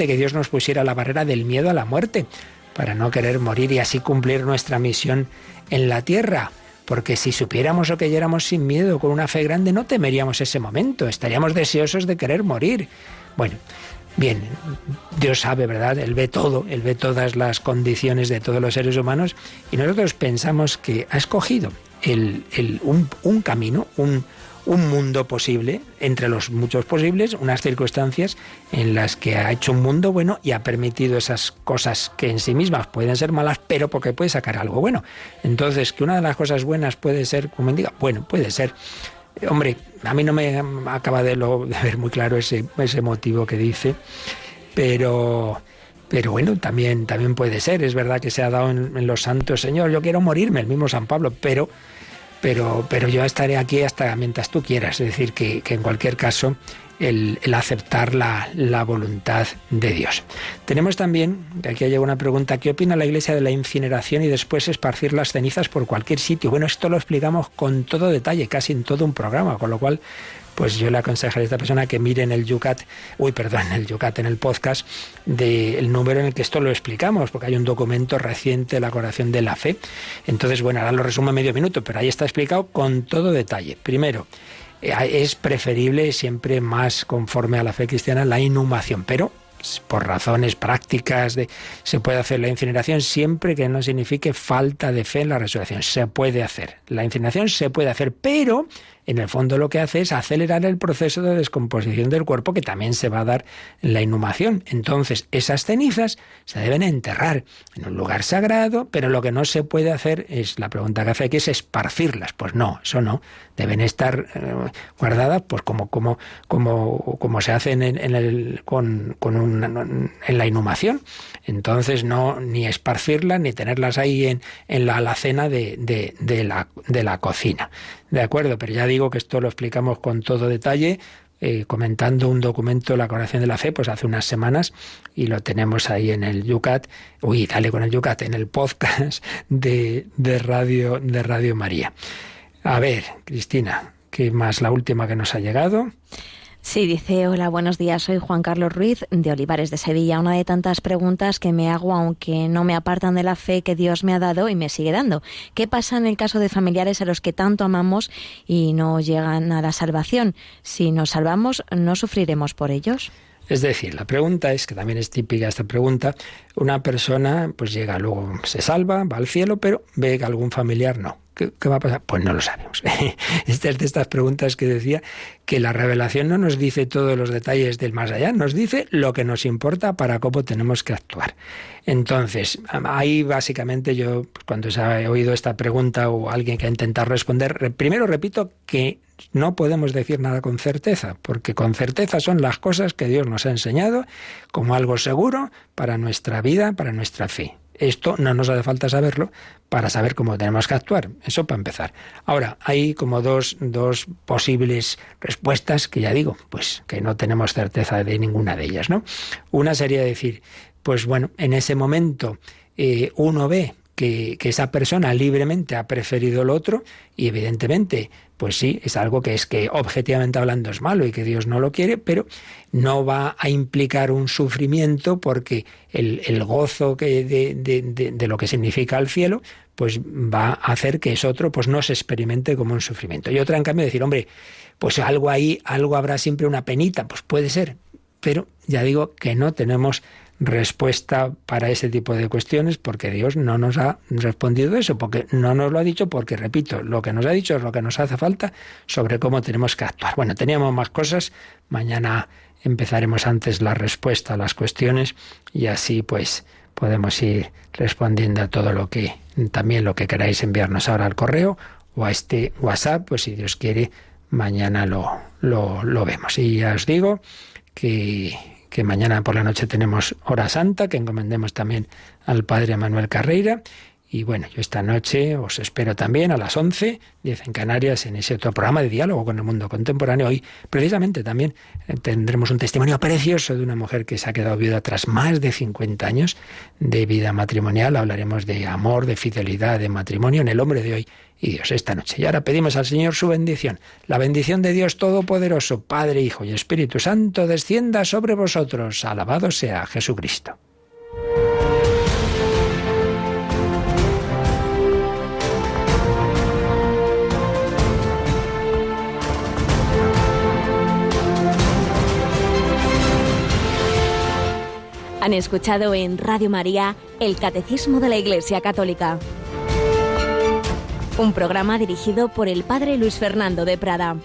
que Dios nos pusiera la barrera del miedo a la muerte para no querer morir y así cumplir nuestra misión en la tierra? Porque si supiéramos o creyéramos sin miedo, con una fe grande, no temeríamos ese momento, estaríamos deseosos de querer morir. Bueno, bien, Dios sabe, ¿verdad? Él ve todo, Él ve todas las condiciones de todos los seres humanos, y nosotros pensamos que ha escogido un camino, un mundo posible, entre los muchos posibles, unas circunstancias en las que ha hecho un mundo bueno y ha permitido esas cosas que en sí mismas pueden ser malas, pero porque puede sacar algo bueno. Entonces, que una de las cosas buenas puede ser, como diga, bueno, puede ser. Hombre, a mí no me acaba de ver muy claro ese motivo que dice, pero bueno, también puede ser. Es verdad que se ha dado en los santos, Señor, yo quiero morirme, el mismo San Pablo, pero yo estaré aquí hasta mientras tú quieras. Es decir, que en cualquier caso, el aceptar la voluntad de Dios. Tenemos también, que aquí llega una pregunta, ¿qué opina la Iglesia de la incineración y después esparcir las cenizas por cualquier sitio? Bueno, esto lo explicamos con todo detalle, casi en todo un programa, con lo cual, pues yo le aconsejaría a esta persona que mire en el podcast, del número en el que esto lo explicamos, porque hay un documento reciente, la Corazón de la Fe. Entonces, bueno, ahora lo resumo en medio minuto, pero ahí está explicado con todo detalle. Primero, es preferible, siempre más conforme a la fe cristiana, la inhumación, pero por razones prácticas se puede hacer la incineración siempre que no signifique falta de fe en la resurrección. Se puede hacer. La incineración se puede hacer, pero en el fondo lo que hace es acelerar el proceso de descomposición del cuerpo, que también se va a dar en la inhumación. Entonces, esas cenizas se deben enterrar en un lugar sagrado, pero lo que no se puede hacer es, la pregunta que hace aquí es esparcirlas. Pues no, eso no. Deben estar guardadas, pues como se hace en la inhumación. Entonces, no ni esparcirlas ni tenerlas ahí en la alacena de la cocina. De acuerdo, pero ya digo que esto lo explicamos con todo detalle, comentando un documento, la Corazón de la Fe, pues hace unas semanas, y lo tenemos ahí en el Yucat, en el podcast de Radio María. A ver, Cristina, ¿qué más? La última que nos ha llegado. Sí, dice, hola, buenos días, soy Juan Carlos Ruiz de Olivares de Sevilla. Una de tantas preguntas que me hago, aunque no me apartan de la fe que Dios me ha dado y me sigue dando. ¿Qué pasa en el caso de familiares a los que tanto amamos y no llegan a la salvación? Si nos salvamos, ¿no sufriremos por ellos? Es decir, la pregunta es, que también es típica esta pregunta, una persona pues llega, luego se salva, va al cielo, pero ve que algún familiar no. ¿Qué va a pasar? Pues no lo sabemos. Esta es de estas preguntas que decía que la revelación no nos dice todos los detalles del más allá, nos dice lo que nos importa para cómo tenemos que actuar. Entonces, ahí básicamente yo, cuando se ha oído esta pregunta o alguien que ha intentado responder, primero repito que no podemos decir nada con certeza, porque con certeza son las cosas que Dios nos ha enseñado como algo seguro para nuestra vida, para nuestra fe. Esto no nos hace falta saberlo para saber cómo tenemos que actuar. Eso para empezar. Ahora, hay como dos posibles respuestas que ya digo, pues que no tenemos certeza de ninguna de ellas, ¿no? Una sería decir, pues bueno, en ese momento uno ve que esa persona libremente ha preferido lo otro y evidentemente, pues sí, es algo que objetivamente hablando es malo y que Dios no lo quiere, pero no va a implicar un sufrimiento porque el gozo de lo que significa el cielo, pues va a hacer que ese otro pues no se experimente como un sufrimiento. Y otra, en cambio, decir, hombre, pues algo habrá siempre una penita, pues puede ser, pero ya digo que no tenemos respuesta para ese tipo de cuestiones porque Dios no nos ha respondido eso, porque no nos lo ha dicho, porque repito, lo que nos ha dicho es lo que nos hace falta sobre cómo tenemos que actuar. Bueno, teníamos más cosas, mañana empezaremos antes la respuesta a las cuestiones y así pues podemos ir respondiendo a todo también lo que queráis enviarnos ahora al correo o a este WhatsApp, pues si Dios quiere mañana lo vemos. Y ya os digo que mañana por la noche tenemos hora santa, que encomendemos también al Padre Manuel Carreira. Y bueno, yo esta noche os espero también a las 11, 10 en Canarias, en ese otro programa de diálogo con el mundo contemporáneo. Hoy, precisamente, también tendremos un testimonio precioso de una mujer que se ha quedado viuda tras más de 50 años de vida matrimonial. Hablaremos de amor, de fidelidad, de matrimonio en el hombre de hoy y Dios esta noche. Y ahora pedimos al Señor su bendición. La bendición de Dios Todopoderoso, Padre, Hijo y Espíritu Santo, descienda sobre vosotros. Alabado sea Jesucristo. Han escuchado en Radio María el Catecismo de la Iglesia Católica, un programa dirigido por el Padre Luis Fernando de Prada.